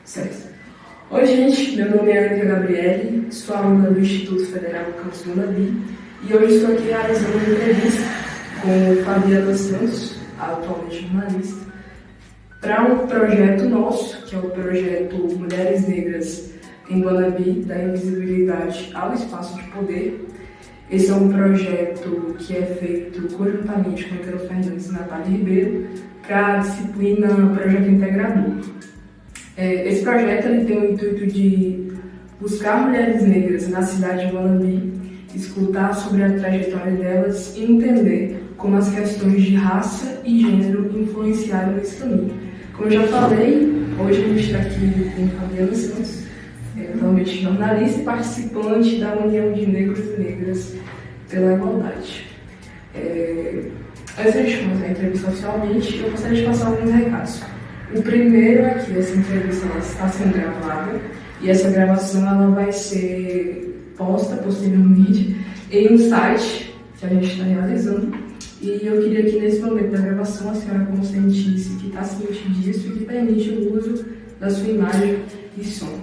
Certo. Oi, gente. Meu nome é Ana Gabriele, sou aluna do Instituto Federal Campus Guanambi e hoje estou aqui realizando uma entrevista com Fabiana Santos, atualmente jornalista, para um projeto nosso, que é o projeto Mulheres Negras em Guanambi, da invisibilidade ao espaço de poder. Esse é um projeto que é feito conjuntamente com Ícaro Fernandes e Natália Ribeiro para a disciplina Projeto Integrador. Esse projeto ele tem o intuito de buscar mulheres negras na cidade de Guanambi, escutar sobre a trajetória delas e entender como as questões de raça e gênero influenciaram esse caminho. Como eu já falei, hoje a gente está aqui com Fabiana Santos, atualmente jornalista e participante da União de Negros e Negras pela Igualdade. Antes de a gente começar a entrevista oficialmente, eu gostaria de passar alguns recados. O primeiro é que essa entrevista está sendo gravada e essa gravação ela vai ser posta posteriormente em um site que a gente está realizando. E eu queria que nesse momento da gravação a senhora conscientize que está ciente disso e que permite o uso da sua imagem e som.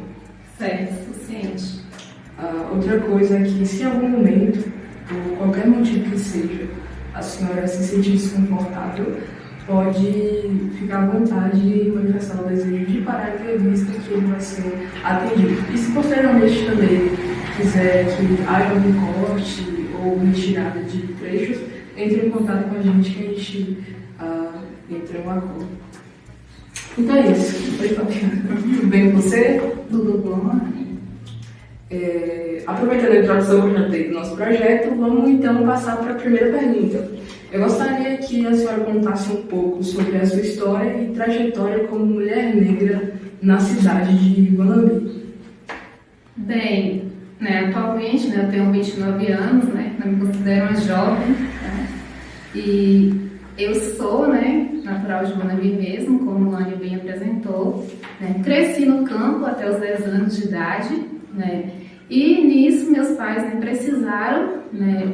Certo, ciente. Outra coisa é que se em algum momento, por qualquer motivo que seja, a senhora se sentir desconfortável, pode ficar à vontade e manifestar o desejo de parar a entrevista, que ele vai ser atendido. E se posteriormente também quiser que haja algum corte ou retirada de trechos, entre em contato com a gente que a gente entra em um acordo. Então é isso. Oi, Fabiana. Tudo bem com você? Tudo bom? Aproveitando a introdução que eu já dei do nosso projeto, vamos então passar para a primeira pergunta. Eu gostaria que a senhora contasse um pouco sobre a sua história e trajetória como mulher negra na cidade de Guanambi. Bem, atualmente eu tenho 29 anos, eu me considero uma jovem, e eu sou natural de Guanambi mesmo, como o Lani bem apresentou. Cresci no campo até os 10 anos de idade, e nisso meus pais precisaram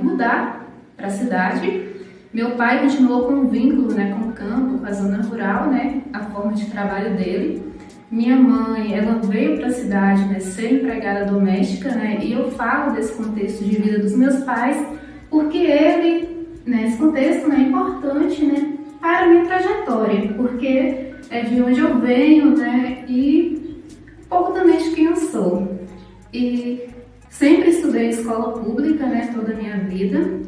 mudar para a cidade. Meu pai continuou com um vínculo com o campo, com a zona rural, a forma de trabalho dele. Minha mãe, ela veio para a cidade ser empregada doméstica, e eu falo desse contexto de vida dos meus pais porque esse contexto é importante para a minha trajetória, porque é de onde eu venho e um pouco também de quem eu sou. E sempre estudei em escola pública toda a minha vida,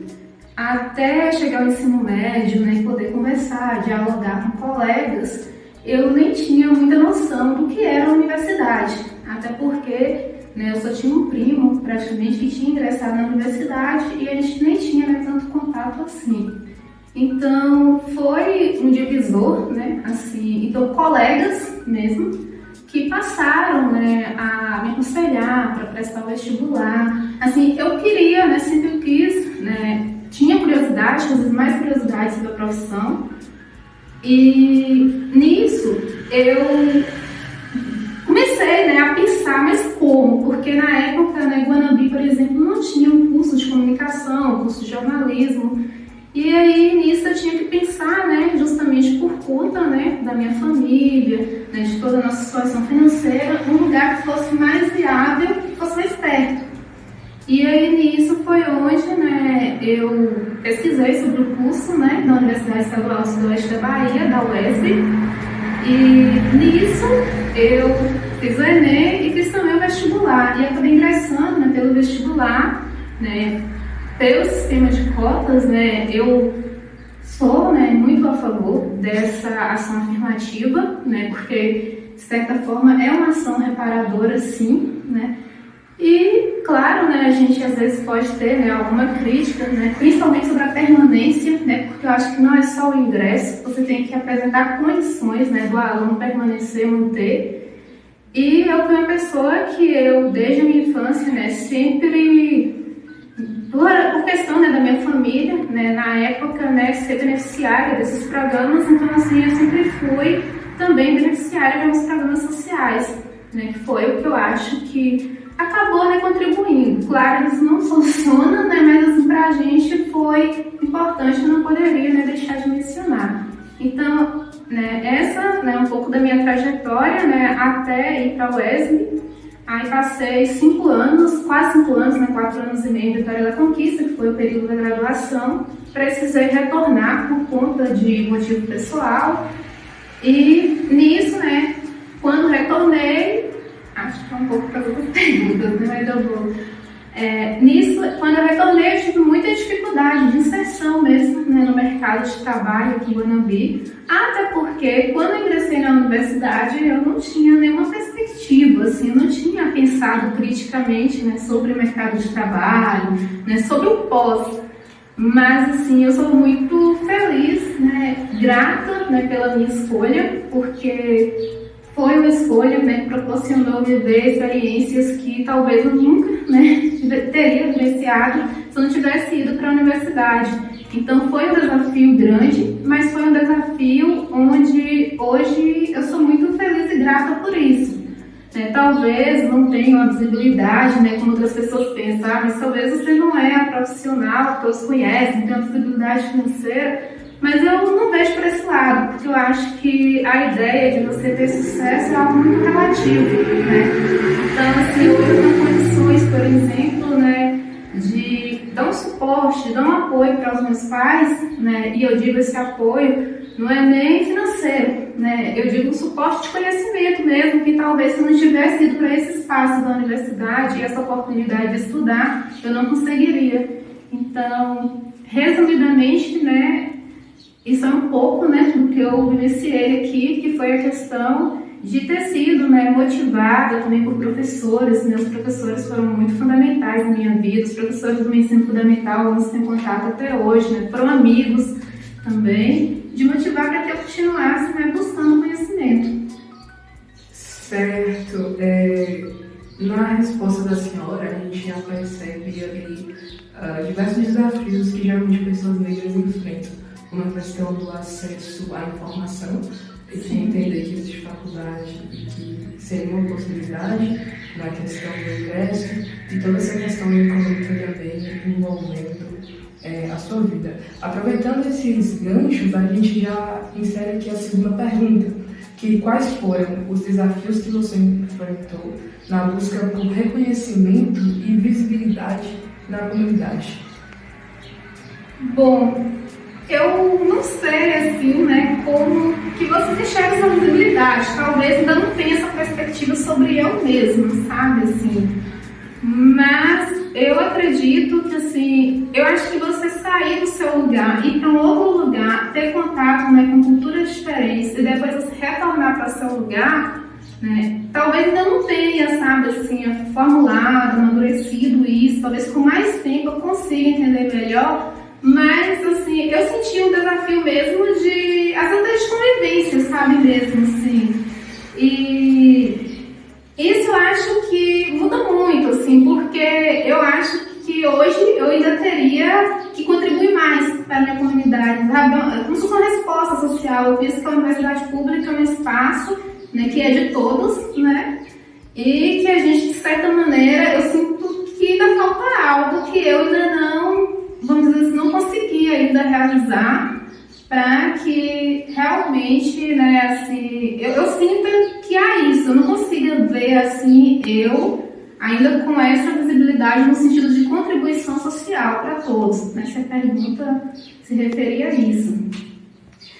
até chegar ao ensino médio e poder conversar, dialogar com colegas. Eu nem tinha muita noção do que era a universidade, até porque eu só tinha um primo praticamente que tinha ingressado na universidade e a gente nem tinha tanto contato assim. Então foi um divisor, então colegas mesmo que passaram a me aconselhar para prestar o vestibular. Assim, eu queria, sempre quis, tinha curiosidade, às vezes mais curiosidade sobre a profissão, e nisso eu comecei a pensar, mas como? Porque na época, em Guanambi, por exemplo, não tinha um curso de comunicação, um curso de jornalismo, e aí nisso eu tinha que pensar, justamente por conta da minha família, de toda a nossa situação financeira, um lugar que fosse mais viável, que fosse mais perto. E aí nisso foi onde eu pesquisei sobre o curso da Universidade Estadual Sudoeste da Bahia, da UESB, e nisso eu fiz o Enem e fiz também o vestibular, e acabei ingressando pelo vestibular, pelo sistema de cotas. Eu sou muito a favor dessa ação afirmativa, porque de certa forma é uma ação reparadora, sim, E, claro, a gente às vezes pode ter alguma crítica, principalmente sobre a permanência, porque eu acho que não é só o ingresso, você tem que apresentar condições do aluno permanecer, manter. E eu fui uma pessoa que desde a minha infância, sempre, por questão da minha família, na época, ser beneficiária desses programas, então assim, eu sempre fui também beneficiária de alguns programas sociais, que foi o que eu acho que acabou contribuindo. Claro, isso não funciona, mas assim, pra gente foi importante, eu não poderia deixar de mencionar. Então, né, essa, né, um pouco da minha trajetória, né, até ir para a UESB. Aí passei 5 anos, quase 5 anos, né, 4 anos e meio em Vitória da Conquista, que foi o período da graduação. Precisei retornar por conta de motivo pessoal. E nisso, né, quando retornei, acho que foi um pouco para as outras perguntas, né, mas eu vou. Nisso, quando eu retornei, eu tive muita dificuldade de inserção mesmo, né, no mercado de trabalho aqui em Guanambi, até porque quando eu ingressei na universidade eu não tinha nenhuma perspectiva, assim, eu não tinha pensado criticamente, né, sobre o mercado de trabalho, né, sobre o pós, mas assim, eu sou muito feliz, né, grata, né, pela minha escolha, porque foi uma escolha, né, que proporcionou viver experiências que talvez eu nunca, né, teria vivenciado se eu não tivesse ido para a universidade. Então foi um desafio grande, mas foi um desafio onde hoje eu sou muito feliz e grata por isso. Talvez não tenha uma visibilidade, né, como outras pessoas pensam, mas talvez você não é a profissional que todos conhecem, tem uma visibilidade financeira. Mas eu não vejo por esse lado, porque eu acho que a ideia de você ter sucesso é algo muito relativo, né? Então, assim, hoje eu tenho condições, por exemplo, né, de dar um suporte, de dar um apoio para os meus pais, né? E eu digo esse apoio não é nem financeiro, né? Eu digo um suporte de conhecimento mesmo, que talvez se eu não tivesse ido para esse espaço da universidade e essa oportunidade de estudar, eu não conseguiria. Então, resumidamente, né, isso é um pouco, né, do que eu vivenciei aqui, que foi a questão de ter sido, né, motivada também por professores, né, os professores foram muito fundamentais na minha vida, os professores do meu ensino fundamental, alguns têm contato até hoje, né, foram amigos também, de motivar para que eu continuasse, né, buscando conhecimento. Certo. Na resposta da senhora, a gente já percebe ali diversos desafios que geralmente pessoas negras enfrentam. Uma questão do acesso à informação, de entender que existe faculdade e que seria uma possibilidade na questão do ingresso e toda essa questão econômica também envolvendo a sua vida. Aproveitando esses ganchos, a gente já insere aqui a segunda pergunta, que quais foram os desafios que você enfrentou na busca por reconhecimento e visibilidade na comunidade? Bom, eu não sei, assim, né, como que vocês enxergam essa visibilidade. Talvez ainda não tenha essa perspectiva sobre eu mesma, sabe, assim. Mas eu acredito que, assim, eu acho que você sair do seu lugar, ir para um outro lugar, ter contato, né, com culturas diferentes e depois você retornar para o seu lugar, né, talvez ainda não tenha, sabe, assim, formulado, amadurecido isso. Talvez com mais tempo eu consiga entender melhor. Mas, assim, eu senti um desafio mesmo de, às vezes, de convivência, sabe, mesmo, assim. E isso eu acho que muda muito, assim, porque eu acho que hoje eu ainda teria que contribuir mais para a minha comunidade, sabe? Como se fosse uma resposta social. Eu penso que a universidade pública é um espaço, né, que é de todos, né? E que a gente, de certa maneira, eu sinto que ainda falta algo que eu ainda não, vamos dizer assim, não consegui ainda realizar para que realmente, né, assim, eu sinto que há isso, eu não consigo ver, assim, eu ainda com essa visibilidade no sentido de contribuição social para todos, né? Essa pergunta se referia a isso.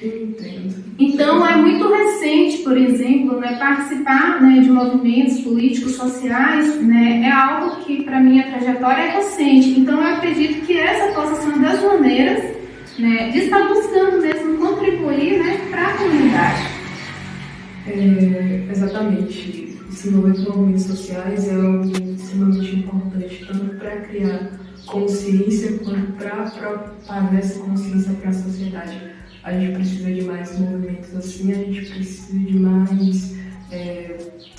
Entendo. Então, é muito recente, por exemplo, né, participar, né, de movimentos políticos, sociais, né, é algo que, para minha trajetória, é recente. Então, eu acredito que essa possa ser uma das maneiras, né, de estar buscando mesmo contribuir, né, para a comunidade. Exatamente. Se envolver com movimentos sociais é algo extremamente importante, tanto para criar consciência quanto para propagar essa consciência para a sociedade. A gente precisa de mais movimentos assim, a gente precisa de mais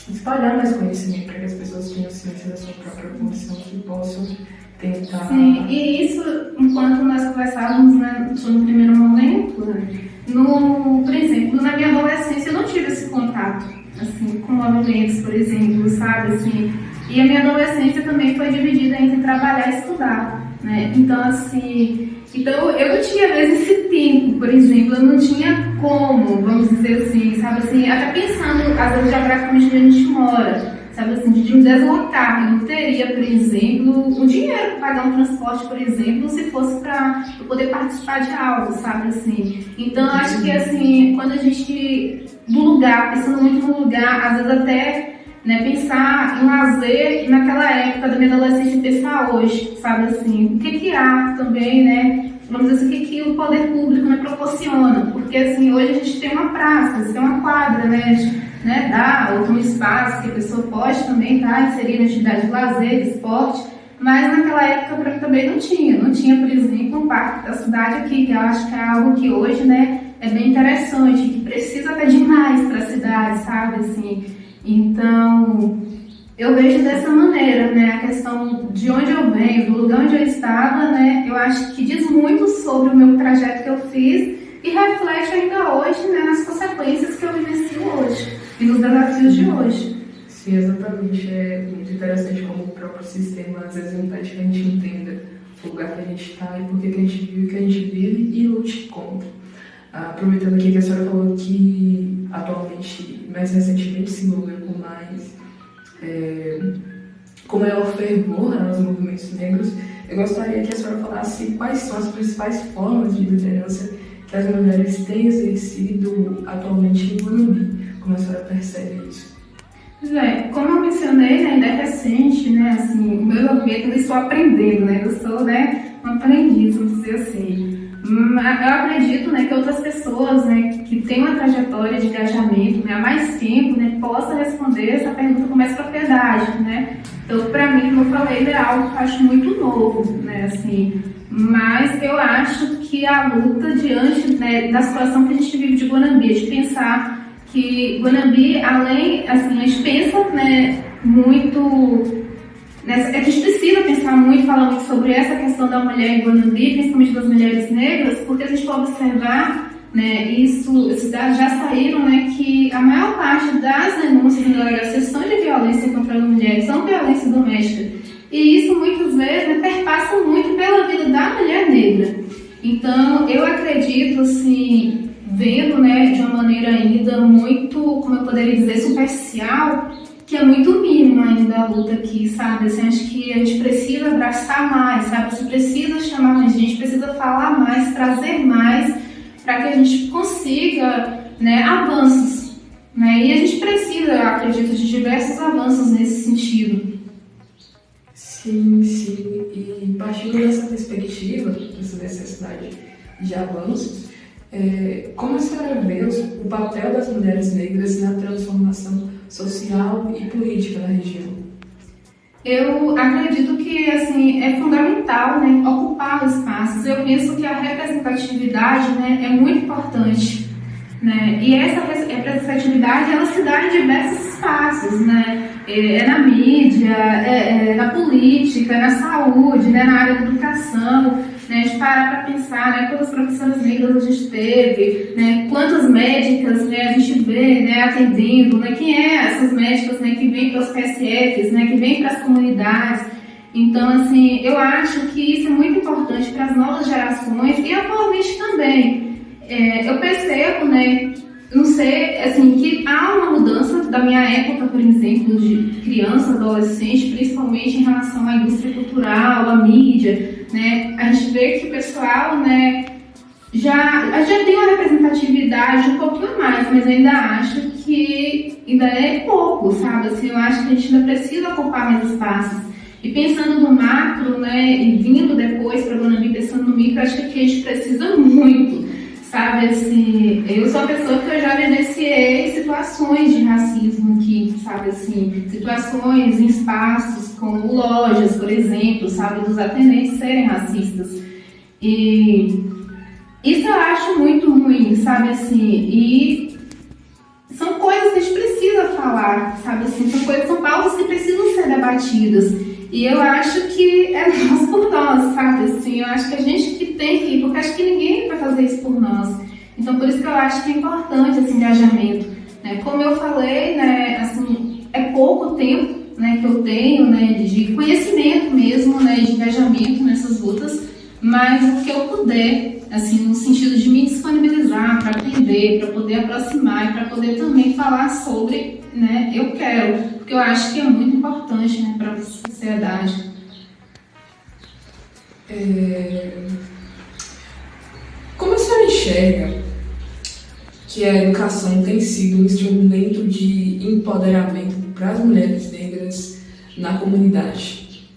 espalhar mais conhecimento para que as pessoas tenham ciência da sua própria condição, que possam tentar... Sim, e isso, enquanto nós conversávamos, né, no primeiro momento, né, por exemplo, na minha adolescência eu não tive esse contato, assim, com movimentos, por exemplo, sabe, assim, e a minha adolescência também foi dividida entre trabalhar e estudar, né, então, assim, eu não tinha, às vezes, esse tempo, por exemplo, eu não tinha como, vamos dizer assim, sabe assim, até pensando, às vezes, geograficamente onde a gente mora, sabe assim, de me deslocar. Eu não teria, por exemplo, um dinheiro para pagar um transporte, por exemplo, se fosse para eu poder participar de algo, sabe assim. Então, eu acho que, assim, quando a gente, do lugar, pensando muito no lugar, às vezes até, né, pensar em lazer naquela época da minha adolescência e pensar hoje, sabe assim, o que há também, né, vamos dizer assim, o que o poder público, né, proporciona, porque assim, hoje a gente tem uma praça, tem uma quadra, né, dá outro espaço que a pessoa pode também estar inserida na atividade de lazer, de esporte, mas naquela época também não tinha, por exemplo, um parque da cidade aqui, que eu acho que é algo que hoje, né, é bem interessante, que precisa até demais para a cidade, sabe, assim. Então, eu vejo dessa maneira, né, a questão de onde eu venho, do lugar onde eu estava, né, eu acho que diz muito sobre o meu trajeto que eu fiz e reflete ainda hoje, né, nas consequências que eu vivencio hoje e nos desafios de hoje. Sim, exatamente. É muito interessante como o próprio sistema às vezes impede que a gente entenda o lugar que a gente está e por que a gente vive o que a gente vive e lute contra. Aproveitando aqui que a senhora falou que atualmente, mais recentemente, se envolveu com maior fervor nos movimentos negros, eu gostaria que a senhora falasse quais são as principais formas de liderança que as mulheres têm exercido atualmente em Guanambi. Como a senhora percebe isso? Como eu mencionei, né, ainda é recente, né, assim, o meu movimento eu estou aprendendo, né, eu sou, né, uma aprendiz, vamos dizer assim. Eu acredito, né, que outras pessoas, né, que têm uma trajetória de engajamento, né, há mais tempo, né, possam responder essa pergunta com mais propriedade, né. Então, para mim, como eu falei, é algo que eu acho muito novo, né, assim. Mas eu acho que a luta diante, né, da situação que a gente vive de Guanambi, de pensar que Guanambi, além, assim, a gente pensa, né, muito... A gente precisa pensar muito, falar muito sobre essa questão da mulher em Guanambi, principalmente das mulheres negras, porque a gente pode observar, né, esses dados já saíram, né, que a maior parte das denúncias em delegacias são de violência contra as mulheres, são violência doméstica. E isso muitas vezes, né, perpassa muito pela vida da mulher negra. Então, eu acredito, assim, vendo, né, de uma maneira ainda muito, como eu poderia dizer, superficial, que é muito mínima ainda a luta aqui, sabe? Assim, acho que a gente precisa abraçar mais, sabe? Você precisa chamar mais gente, precisa falar mais, trazer mais, para que a gente consiga, né, avanços, né? E a gente precisa, eu acredito, de diversos avanços nesse sentido. Sim. E partindo dessa perspectiva, dessa necessidade de avanços, como a senhora vê o papel das mulheres negras na transformação social e política da região? Eu acredito que, assim, é fundamental, né, ocupar os espaços. Eu penso que a representatividade, né, é muito importante, né, e essa representatividade ela se dá em diversos espaços, né, na mídia, na política, na saúde, né, na área da educação. Né, a gente parar para pensar, né, quantas professoras negras a gente teve, né, quantas médicas, né, a gente vê, né, atendendo, né, quem é essas médicas, né, que vêm para os PSFs, né, que vêm para as comunidades. Então, assim, eu acho que isso é muito importante para as novas gerações e atualmente também. Eu percebo, né, não sei, assim, que há uma mudança da minha época, por exemplo, de criança, adolescente, principalmente em relação à indústria cultural, à mídia, né? A gente vê que o pessoal, né, já tem uma representatividade um pouquinho a mais, mas ainda acho que ainda é pouco, sabe? Assim, eu acho que a gente ainda precisa ocupar mais espaços. E pensando no macro, né, e vindo depois para Guanambi, pensando no micro, acho que aqui a gente precisa muito. Sabe, assim, eu sou a pessoa que eu já vivenciei situações de racismo aqui, sabe, assim, situações em espaços como lojas, por exemplo, sabe, dos atendentes serem racistas. E isso eu acho muito ruim, sabe, assim, e são coisas que a gente precisa falar, sabe, assim, são pautas que precisam ser debatidas. E eu acho que é nós por nós, sabe? Assim, eu acho que a gente que tem que ir, porque acho que ninguém vai fazer isso por nós. Então, por isso que eu acho que é importante esse engajamento. Né? Como eu falei, né, assim, é pouco tempo, né, que eu tenho, né, de conhecimento mesmo, né, de engajamento nessas lutas, mas o que eu puder assim, no sentido de me disponibilizar para aprender, para poder aproximar e para poder também falar sobre, né, eu quero, porque eu acho que é muito importante, né, para a sociedade. Como a senhora enxerga que a educação tem sido um instrumento de empoderamento para as mulheres negras na comunidade?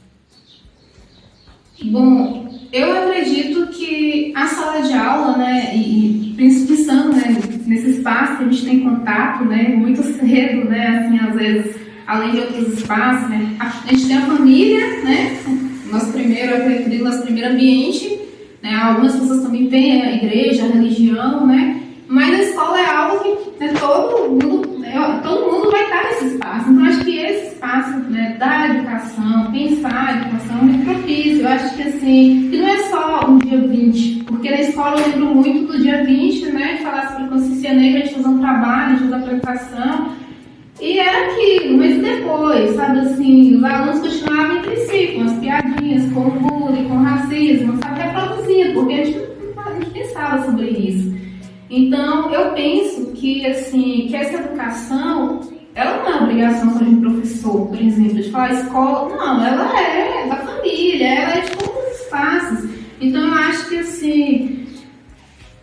Bom, eu acredito que a sala de aula, né, e pensando, né, nesse espaço que a gente tem contato, né, muito cedo, né, assim, às vezes, além de outros espaços, né, a gente tem a família, né, nosso primeiro ambiente, né, algumas pessoas também têm a igreja, a religião, né, mas a escola é algo que, né, todo mundo vai estar nesse espaço. Então, acho que esse espaço, né, da educação, pensar a educação é muito propício. Eu acho que, assim, que não é só um dia 20, porque na escola eu lembro muito do dia 20, né, de falar sobre consciência negra, de fazer um trabalho, de fazer apresentação, e era aquilo, mas depois, sabe, assim, os alunos continuavam entre si, com as piadinhas, com o bullying, com o racismo, sabe, reproduzindo, porque a gente pensava sobre isso. Então, eu penso que, assim, que essa educação, ela não é obrigação só de um professor, por exemplo, de falar escola, não, ela é da família, ela é de todos os espaços. Então, eu acho que, assim,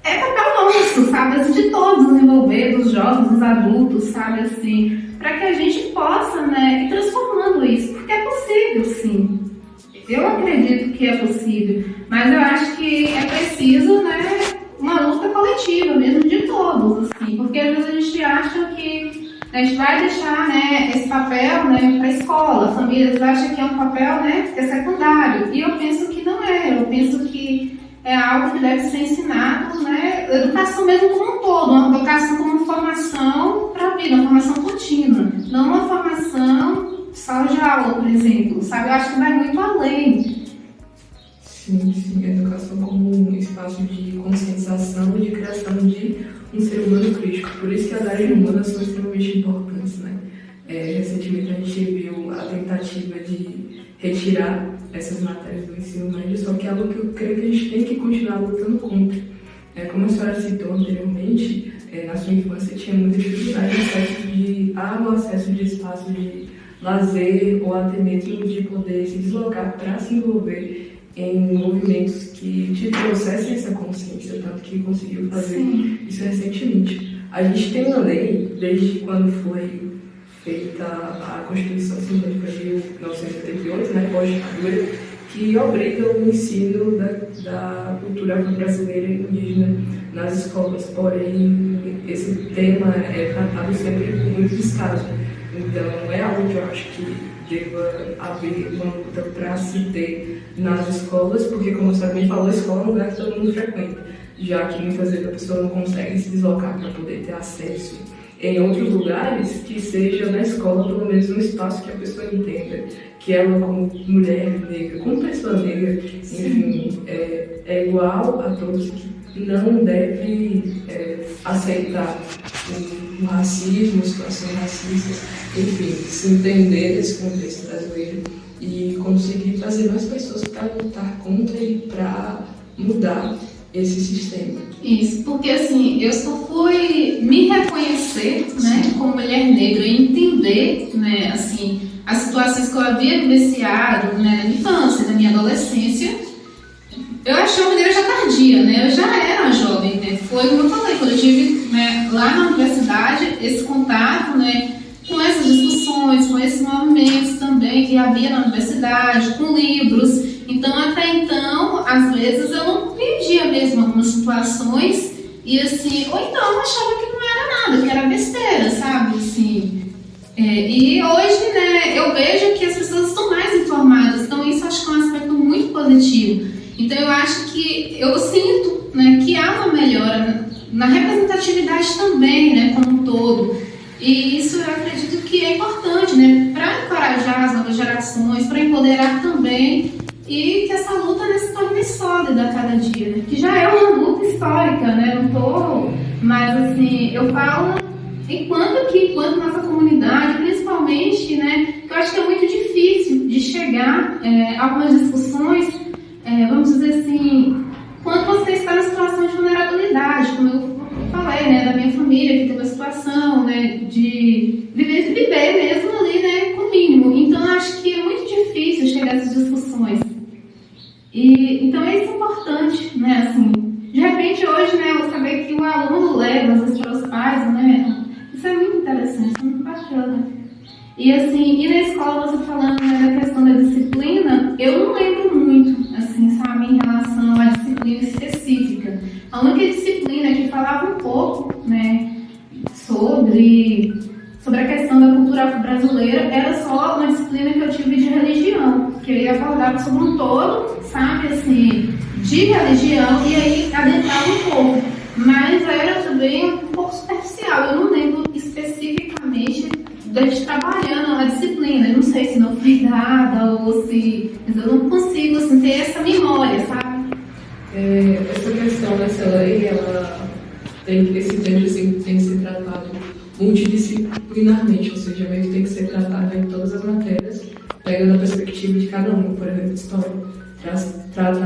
é papel nosso, sabe, assim, de todos nos envolver, dos jovens, dos adultos, sabe, assim, para que a gente possa, né, ir transformando isso, porque é possível, sim. Eu acredito que é possível, mas eu acho que é preciso, né, uma luta coletiva mesmo de todos, assim, porque às vezes a gente acha que a gente vai deixar, né, esse papel, né, para a escola, a família acha que é um papel, né, que é secundário, e eu penso que não é, eu penso que é algo que deve ser ensinado, né, educação mesmo como um todo, uma educação como formação para a vida, uma formação contínua, não uma formação sala de aula, por exemplo, sabe, eu acho que vai muito além. Sim, a educação como um espaço de conscientização e de criação de um ser humano crítico. Por isso que as áreas humanas são extremamente importantes, né? Recentemente a gente viu a tentativa de retirar essas matérias do ensino médio, só que é algo que eu creio que a gente tem que continuar lutando contra. Como a senhora citou anteriormente, na sua infância tinha muita dificuldade no acesso de espaço de lazer ou até mesmo de poder se deslocar para se envolver em movimentos que te trouxessem essa consciência, tanto que conseguiu fazer isso recentemente. A gente tem uma lei, desde quando foi feita a Constituição Científica de 1978, né, pós-ditadura, que obriga o ensino da cultura brasileira e indígena nas escolas. Porém, esse tema é tratado sempre com muito descaso. Então, é algo que eu acho que deva haver uma luta para se ter nas escolas, porque, como a senhora me falou, a escola é um lugar que todo mundo frequenta, já que muitas vezes a pessoa não consegue se deslocar para poder ter acesso em outros lugares, que seja na escola pelo menos um espaço que a pessoa entenda que ela, como mulher negra, como pessoa negra, enfim, é igual a todos, que não deve aceitar o racismo, situações racistas, enfim, se entender desse contexto brasileiro e conseguir trazer mais pessoas para lutar contra e para mudar esse sistema. Isso, porque assim, eu só fui me reconhecer, né, como mulher negra e entender, né, assim, as situações que eu havia vivenciado, né, na minha infância, na minha adolescência. Eu achei uma maneira já tardia, né? Eu já era jovem, né? Foi como eu falei, quando eu tive, né, lá na universidade esse contato, né, com essas discussões, com esses movimentos também que havia na universidade, com livros. Então, até então, às vezes eu não compreendia mesmo algumas situações e assim, ou então eu achava que não era nada, que era besteira, sabe? Assim, e hoje, né, eu vejo que as pessoas estão mais informadas, então isso acho que é um aspecto muito positivo. Então eu acho que, eu sinto, né, que há uma melhora na representatividade também, né, como um todo. E isso eu acredito que é importante, né, para encorajar as novas gerações, para empoderar também, e que essa luta, né, se torne sólida a cada dia, né, que já é uma luta histórica, né, não tô, mas assim, eu falo enquanto nossa comunidade, principalmente, né, que eu acho que é muito difícil de chegar a algumas discussões, vamos dizer assim, quando você está na situação situação, né, de viver mesmo ali, né, com o mínimo. Então, acho que é muito difícil chegar a essas discussões. E, então, é isso importante, né, assim, de repente, hoje, né, eu saber que o aluno leva, às vezes, para os pais, né, isso é muito interessante, isso é muito bacana. E, assim, e na escola, você falando, né, da questão da disciplina, eu não lembro muito, assim, sabe, em relação à disciplina específica. A única disciplina que falava um pouco, né, sobre a questão da cultura afro-brasileira era só uma disciplina que eu tive de religião, que eu ia abordar sobre um todo, sabe, assim, de religião, e aí adentrava um pouco. Mas era também um pouco superficial, eu não lembro especificamente da gente trabalhando a disciplina. Eu não sei se não foi dada ou se... Mas eu não consigo, assim, ter essa memória, sabe? Essa questão dessa lei, ela esse tema assim, tem que ser tratado multidisciplinarmente, ou seja, meio que tem que ser tratado em todas as matérias, pegando a perspectiva de cada um. Por exemplo, história, trata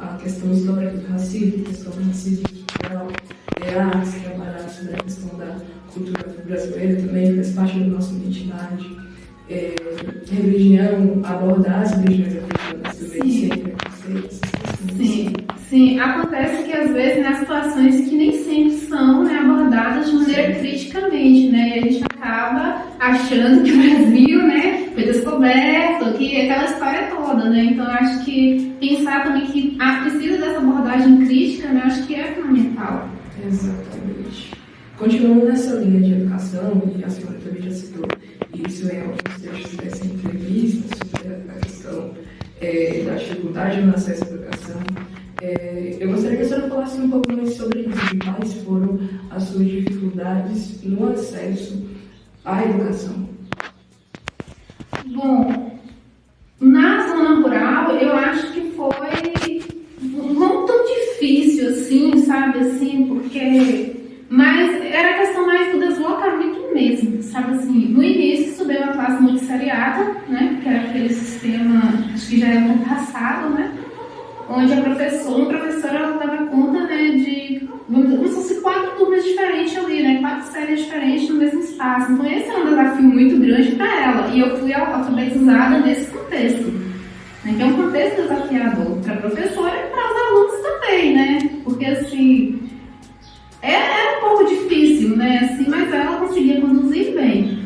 a questão histórica do racismo, a questão do racismo estrutural, artes, trabalhar sobre a questão da cultura brasileira também, faz parte da nossa identidade. Religião, abordar as religiões africanas também, sem preconceitos. Sim, acontece que às vezes nas situações que nem sempre são, né, abordadas de maneira criticamente, né, e a gente acaba achando que o Brasil, né, foi descoberto, que aquela história toda, né, então eu acho que pensar também que precisa dessa abordagem crítica, né, acho que é fundamental. Exatamente. Continuando nessa linha de educação, e a senhora também já citou isso em alguns textos dessa entrevista, sobre a questão da dificuldade no acesso à educação, eu gostaria que a senhora falasse um pouco mais sobre isso, de quais foram as suas dificuldades no acesso à educação. Bom, na zona rural, eu acho que foi não tão difícil assim, sabe, assim, porque... Mas era questão mais do deslocamento mesmo, sabe, assim, no início estudei uma classe multisseriada, né, que era aquele sistema, acho que já é ultrapassado, né, onde uma professora ela dava conta, né, de como se fosse 4 turmas diferentes ali, né, 4 séries diferentes no mesmo espaço. Então esse era um desafio muito grande para ela, e eu fui alfabetizada nesse contexto, né, que é um contexto desafiador para a professora e para os alunos também, né, porque assim, era um pouco difícil, né, assim, mas ela conseguia conduzir bem.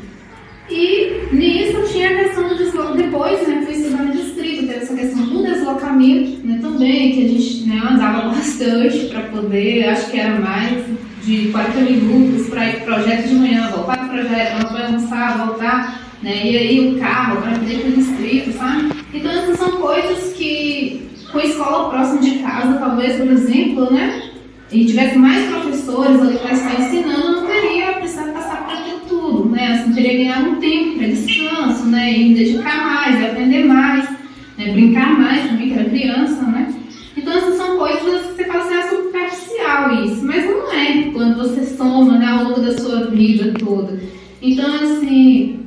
E nisso tinha a questão do deslocamento. Depois, né, fui estudar no distrito, teve essa questão do deslocamento, né, também, que a gente, né, andava bastante para poder, acho que era mais de 40 minutos para ir para o projeto de manhã, voltar para o projeto, para almoçar, voltar, né, e aí o carro para poder ir para o distrito, sabe? Então essas são coisas que, com a escola próxima de casa, talvez, por exemplo, né, e tivesse mais professores ali para estar ensinando, não teria precisado passar por aquilo tudo, né? Assim, teria ganhado um tempo para descanso, né? E me dedicar mais, e aprender mais, né? Brincar mais também, que era criança, né? Então, essas são coisas que você fala assim, é superficial isso, mas não é quando você soma, né, ao longo da sua vida toda. Então, assim,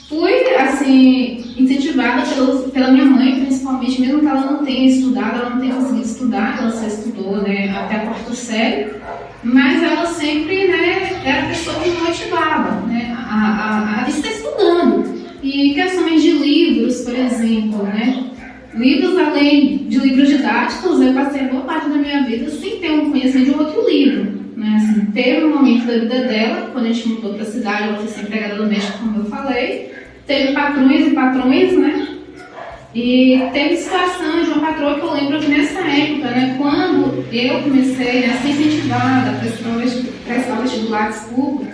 fui, assim, incentivada pela minha mãe, principalmente, mesmo que ela não tenha estudado, ela não tenha conseguido estudar, ela só estudou, né, até a 4ª série, mas ela sempre, né, era a pessoa que me motivava, né, a estar estudando. E questões de livros, por exemplo, né, livros além de livros didáticos, eu passei boa parte da minha vida sem ter um conhecimento de um outro livro, né, assim, teve um momento da vida dela, quando a gente mudou para a cidade, ela foi ser empregada doméstica, como eu falei, teve patrões e patrões, né? E teve situação de uma patroa que eu lembro que nessa época, né, quando eu comecei a ser incentivada para prestar vestibular público,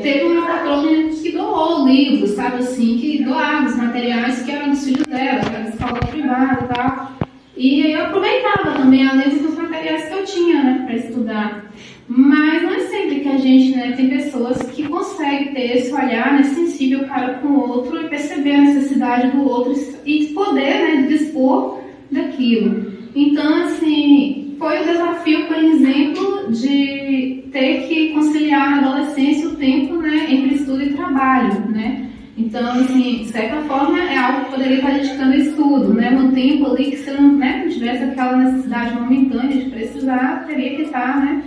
teve uma patroa que doou livros, sabe assim, que doava os materiais que eram dos filhos dela, que era de escola privada e tal. E aí eu aproveitava também, além dos materiais que eu tinha, né, para estudar. Mas não é sempre que a gente, né, tem pessoas que conseguem ter esse olhar, né, sensível para com o outro e perceber a necessidade do outro e poder, né, dispor daquilo. Então, assim, foi o desafio, por exemplo, de ter que conciliar na adolescência o tempo, né, entre estudo e trabalho, né? Então, assim, de certa forma, é algo que poderia estar dedicando a estudo, né? Um tempo ali que se não, né, não tivesse aquela necessidade momentânea de precisar, teria que estar, né,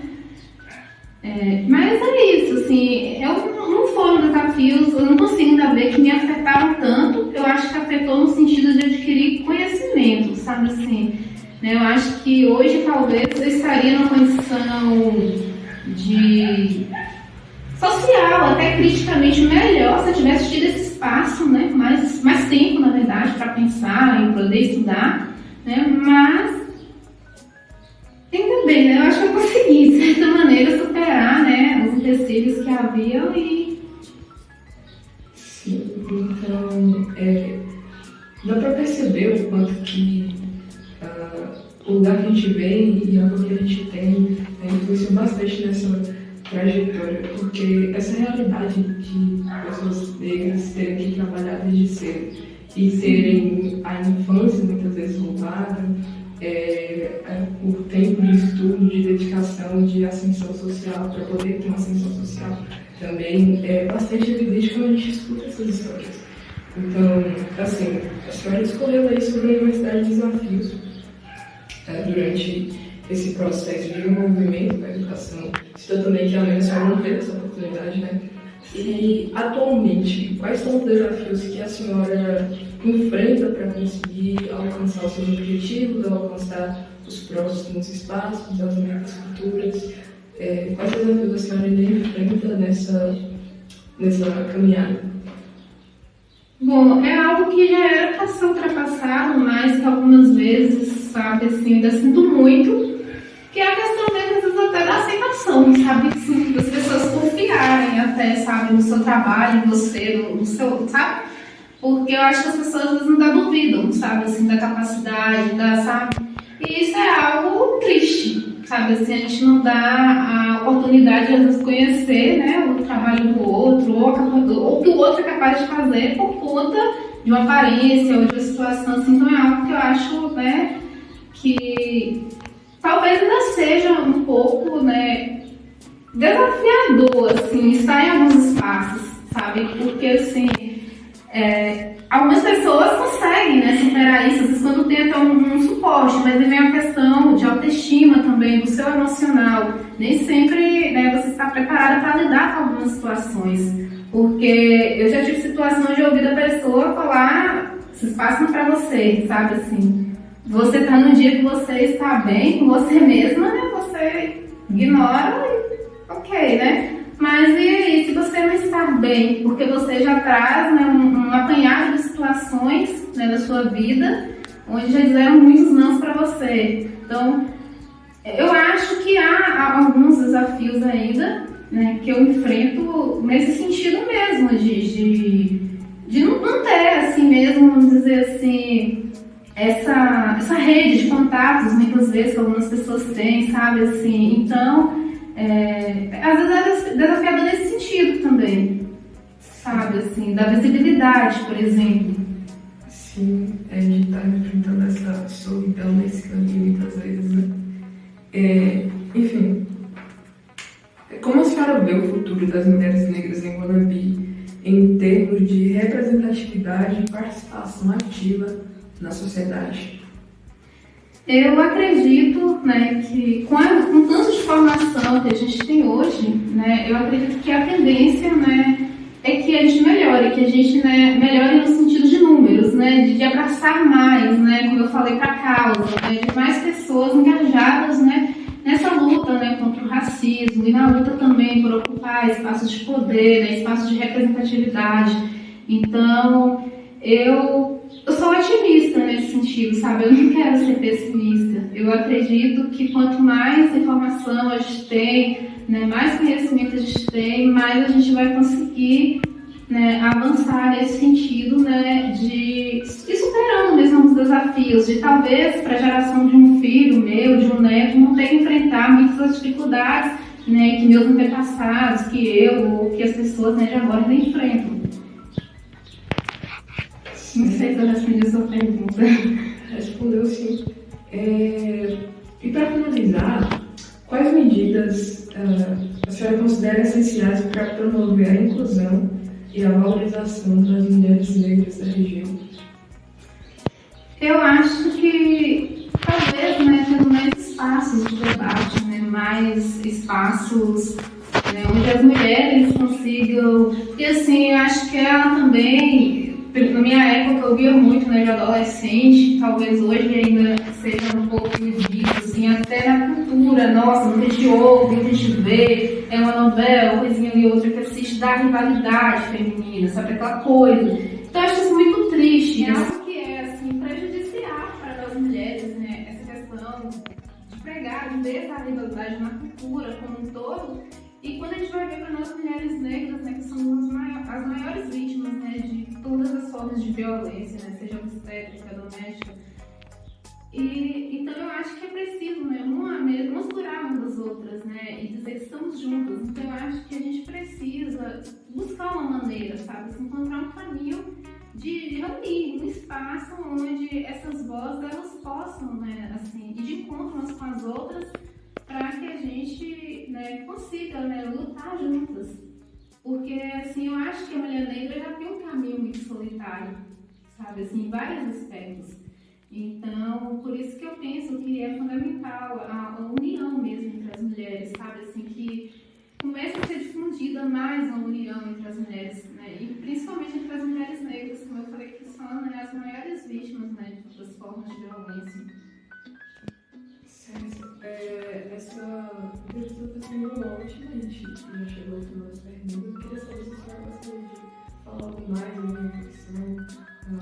Mas é isso, assim, não foram desafios, eu não consigo ainda ver que me afetaram tanto. Eu acho que afetou no sentido de adquirir conhecimento, sabe assim, né? Eu acho que hoje talvez eu estaria numa condição de social, até criticamente melhor, se eu tivesse tido esse espaço, né? Mais tempo, na verdade, para pensar e poder estudar, né? Mas ainda bem, né? Eu acho que eu consegui, de certa maneira, superar, né, os empecilhos que haviam e... Sim, então, dá para perceber o quanto que o lugar que a gente vem e algo que a gente tem influenciou bastante nessa trajetória, porque essa realidade de pessoas negras terem que trabalhar desde cedo e terem a infância muitas vezes roubada, o tempo de estudo, de dedicação, de ascensão social, para poder ter uma ascensão social, também é bastante evidente quando a gente escuta essas histórias. Então, assim, a senhora escolheu aí sobre a Universidade de Desafios durante esse processo de desenvolvimento da educação. Isso também que a Amanda só não teve essa oportunidade, né? E, atualmente, quais são os desafios que a senhora enfrenta para conseguir alcançar os seus objetivos, alcançar os próximos espaços, as metas futuras? Quais desafios a senhora ainda enfrenta nessa caminhada? Bom, é algo que já era para ser ultrapassado, mas que algumas vezes, sabe, assim, ainda sinto muito, que é a questão mesmo, às vezes, até da aceitação, sabe, assim, das pessoas confiarem até, sabe, no seu trabalho, em você, no seu, sabe? Porque eu acho que as pessoas às vezes ainda duvidam, sabe, assim, da capacidade, sabe? E isso é algo triste, sabe, assim, a gente não dá a oportunidade de às vezes conhecer, né, o trabalho do outro, ou o que o outro é capaz de fazer por conta de uma aparência ou de uma situação, assim. Então é algo que eu acho, né, que talvez ainda seja um pouco, né, desafiador, assim, estar em alguns espaços, sabe, porque, assim, algumas pessoas conseguem, né, superar isso, às vezes quando tem até um suporte, mas vem a questão de autoestima também, do seu emocional. Nem sempre, né, você está preparada para lidar com algumas situações, porque eu já tive situações de ouvir a pessoa falar: esse espaço não é para você, sabe, assim, você está no dia que você está bem com você mesma, né, você ignora e ok, né? Mas e aí, se você não está bem, porque você já traz, né, um apanhado de situações, né, da sua vida, onde já disseram muitos nãos para você. Então, eu acho que há alguns desafios ainda, né, que eu enfrento nesse sentido mesmo, de não ter, assim mesmo, vamos dizer assim, essa rede de contatos, muitas vezes, que algumas pessoas têm, sabe, assim. Então, às vezes é desafiador nesse sentido também, sabe, assim, da visibilidade, por exemplo. Sim, a gente está enfrentando essa solidão nesse caminho muitas vezes, né? Enfim, como a senhora vê o futuro das mulheres negras em Guanabi em termos de representatividade e participação ativa na sociedade? Eu acredito, né, que com tanto de formação que a gente tem hoje, né, eu acredito que a tendência, né, é que a gente melhore, que a gente, né, melhore no sentido de números, né, de abraçar mais, né, como eu falei, para a causa, né, de mais pessoas engajadas, né, nessa luta, né, contra o racismo e na luta também por ocupar espaços de poder, né, espaços de representatividade. Então, eu sou otimista nesse sentido, sabe? Eu não quero ser pessimista. Eu acredito que quanto mais informação a gente tem, né, mais conhecimento a gente tem, mais a gente vai conseguir, né, avançar nesse sentido, né, de ir superando mesmo os desafios, de talvez para a geração de um filho meu, de um neto, não ter que enfrentar muitas dificuldades, né, que meus antepassados, que eu, ou que as pessoas, né, de agora ainda enfrentam. Não sei se eu respondi a sua pergunta. Respondeu sim. E para finalizar, quais medidas a senhora considera essenciais para promover a inclusão e a valorização das mulheres negras da região? Eu acho que talvez, né, tendo mais espaços de debate, né, mais espaços né, onde as mulheres consigam, e assim, eu acho que ela também, na minha época eu via muito, né, de adolescente, talvez hoje ainda seja um pouco visto, assim, até na cultura, nossa, o que a gente ouve, o que a gente vê, é uma novela, coisinha ali, outra que assiste da rivalidade feminina, sabe, aquela coisa. Então eu acho isso muito triste, é algo que é, assim, prejudicial para nós mulheres, né, essa questão de pregar, de ver essa rivalidade na cultura como um todo. E quando a gente vai ver para nós mulheres negras, né, que somos as maiores vítimas, né, de todas as formas de violência, né, seja obstétrica, doméstica. Então eu acho que é preciso, né, nos curar umas das outras, né, e dizer que estamos juntas. Então eu acho que a gente precisa buscar uma maneira, sabe, se encontrar um caminho de reunir um espaço onde essas vozes elas possam, né, assim, ir de encontro umas com as outras, para que a gente, né, consiga, né, lutar juntas. Porque, assim, eu acho que a mulher negra já tem um caminho muito solitário, sabe, assim, em vários aspectos. Então, por isso que eu penso que é fundamental a união mesmo entre as mulheres, sabe, assim, que comece a ser difundida mais a união entre as mulheres, né, e principalmente entre as mulheres negras, como eu falei, que são, né, as maiores vítimas, né, de todas as formas de violência. Essa entrevista está sendo ótima, a gente já chegou ao final das perguntas. Eu queria saber se a senhora gostaria de falar algo mais, alguma reflexão,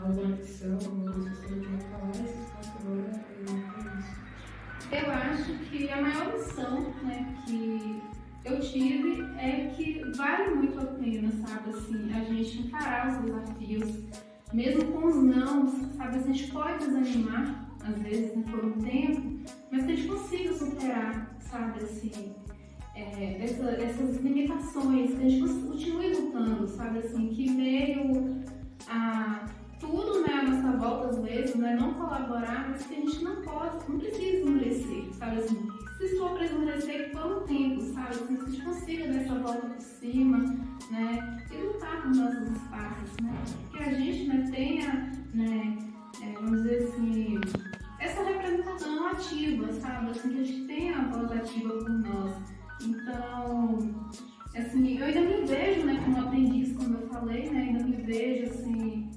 alguma lição, alguma coisa que você queria falar, esse espaço agora é isso. Eu acho que a maior lição, né, que eu tive é que vale muito a pena, sabe, assim, a gente encarar os desafios, mesmo com os não, sabe, a gente pode desanimar, às vezes, né, por um tempo, mas que a gente consiga superar, sabe, assim, essas limitações, que a gente continue lutando, sabe, assim, que meio a tudo, né, à nossa volta, às vezes, né, não colaborar, mas que a gente não precisa esmorecer, sabe, assim, se for para esmorecer, por um tempo, sabe, assim, que a gente consiga dar essa volta por cima, né, e lutar por nossos espaços, né, que a gente, né, tenha, né, vamos dizer assim, essa representação ativa, sabe? Assim, que a gente tenha a voz ativa por nós. Então, assim, eu ainda me vejo, né, como aprendiz, como eu falei, né, ainda me vejo, assim,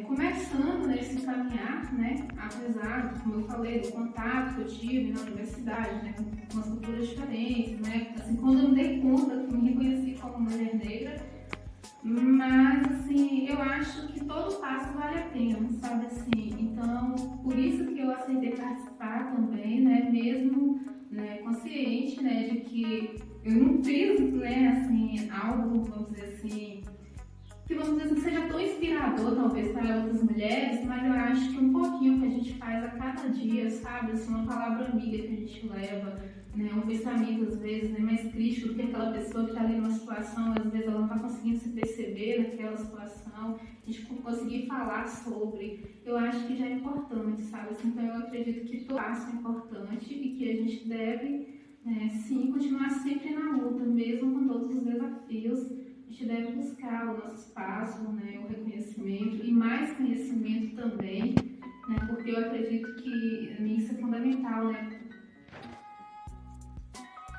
começando, né, esse caminhar, né, apesar, como eu falei, do contato que eu tive na universidade, né, com as culturas diferentes, né, assim, quando eu me dei conta que me reconheci como mulher negra. Mas, assim, eu acho que todo passo vale a pena, sabe, assim, então, por isso que eu aceitei participar também, né, mesmo, né, consciente, né, de que eu não fiz, né, assim, algo, vamos dizer assim, que vamos dizer assim, seja tão inspirador, talvez, para outras mulheres, mas eu acho que um pouquinho que a gente faz a cada dia, sabe, assim, uma palavra amiga que a gente leva, né, um pensamento, às vezes, né, mais crítico do que aquela pessoa que está ali numa situação, às vezes ela não está conseguindo se perceber naquela situação, a gente conseguir falar sobre, eu acho que já é importante, sabe, assim, então eu acredito que todo passo é importante e que a gente deve, né, sim, continuar sempre na luta, mesmo com todos os desafios, a gente deve buscar o nosso espaço, né, o reconhecimento e mais conhecimento também, né, porque eu acredito que isso é fundamental, né.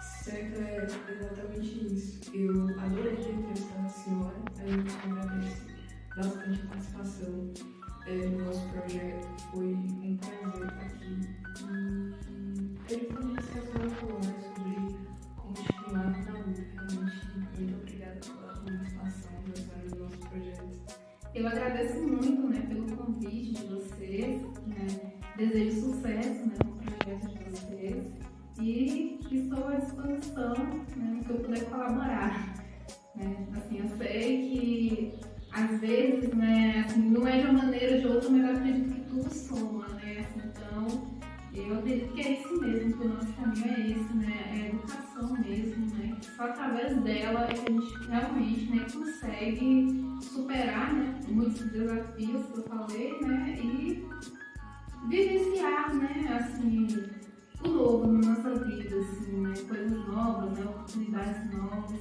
Certo, é exatamente isso. Eu adorei entrevistar a senhora, a gente agradece bastante a participação no nosso projeto. Foi um prazer estar aqui. E eu queria que a senhora falou sobre continuar na luta. Realmente, muito obrigada pela participação da senhora no nosso projeto. Eu agradeço muito, né, pelo convite de vocês, né, desejo sucesso, né, no projeto de vocês. E estou à disposição, né, no que eu puder colaborar, né? Assim, eu sei que às vezes, né, assim, não é de uma maneira ou de outra, mas eu acredito que tudo soma, né? Assim, então, eu acredito que é isso mesmo, que o nosso caminho é esse, né? É a educação mesmo, né? Só através dela é que a gente realmente, né, consegue superar, né, muitos desafios que eu falei, né? E vivenciar, né, assim, o novo na nossa vida, assim, né? Coisas novas, né? Oportunidades novas,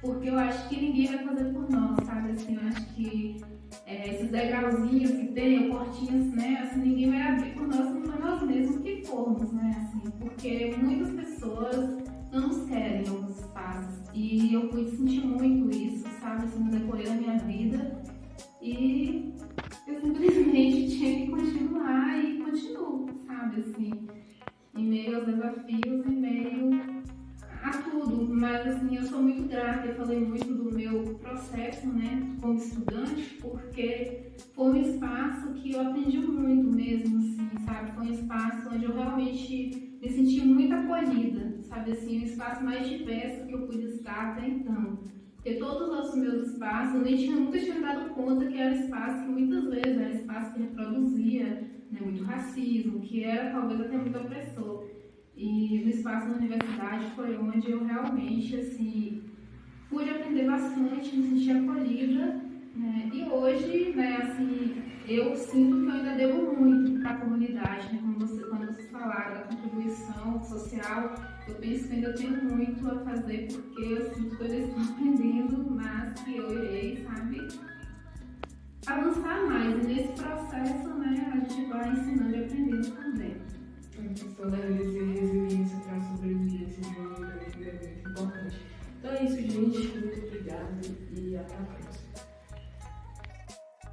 porque eu acho que ninguém vai fazer por nós, sabe, assim, eu acho que esses degrauzinhos que tem, portinhas, né, assim, ninguém vai abrir por nós se for nós mesmos que formos, né, assim, porque muitas pessoas não nos querem em alguns espaços. E eu pude sentir muito isso, sabe, assim, no decorrer da minha vida. E eu simplesmente tinha que continuar e continuo, sabe, assim, em meio aos desafios, em meio a tudo. Mas, assim, eu sou muito grata, eu falei muito do meu processo, né, como estudante, porque foi um espaço que eu aprendi muito mesmo, assim, sabe, foi um espaço onde eu realmente me senti muito acolhida, sabe, assim, um espaço mais diverso que eu pude estar até então. Porque todos os meus espaços, eu nunca tinha dado conta que era espaço que muitas vezes era espaço que reproduzia, né, muito racismo, que era talvez até muito opressor. E no espaço da universidade foi onde eu realmente, assim, pude aprender bastante, me senti acolhida, né? E hoje, né, assim, eu sinto que eu ainda devo muito para a comunidade, né? Quando vocês falaram da contribuição social, eu penso que ainda tenho muito a fazer, porque eu sinto que eu ainda estou aprendendo, mas que eu irei, sabe, avançar mais. E nesse processo, né, a gente vai ensinando e aprendendo também. A questão da resiliência para a sobrevivência de uma mulher é muito importante. Então é isso, gente. Muito obrigada e até a próxima.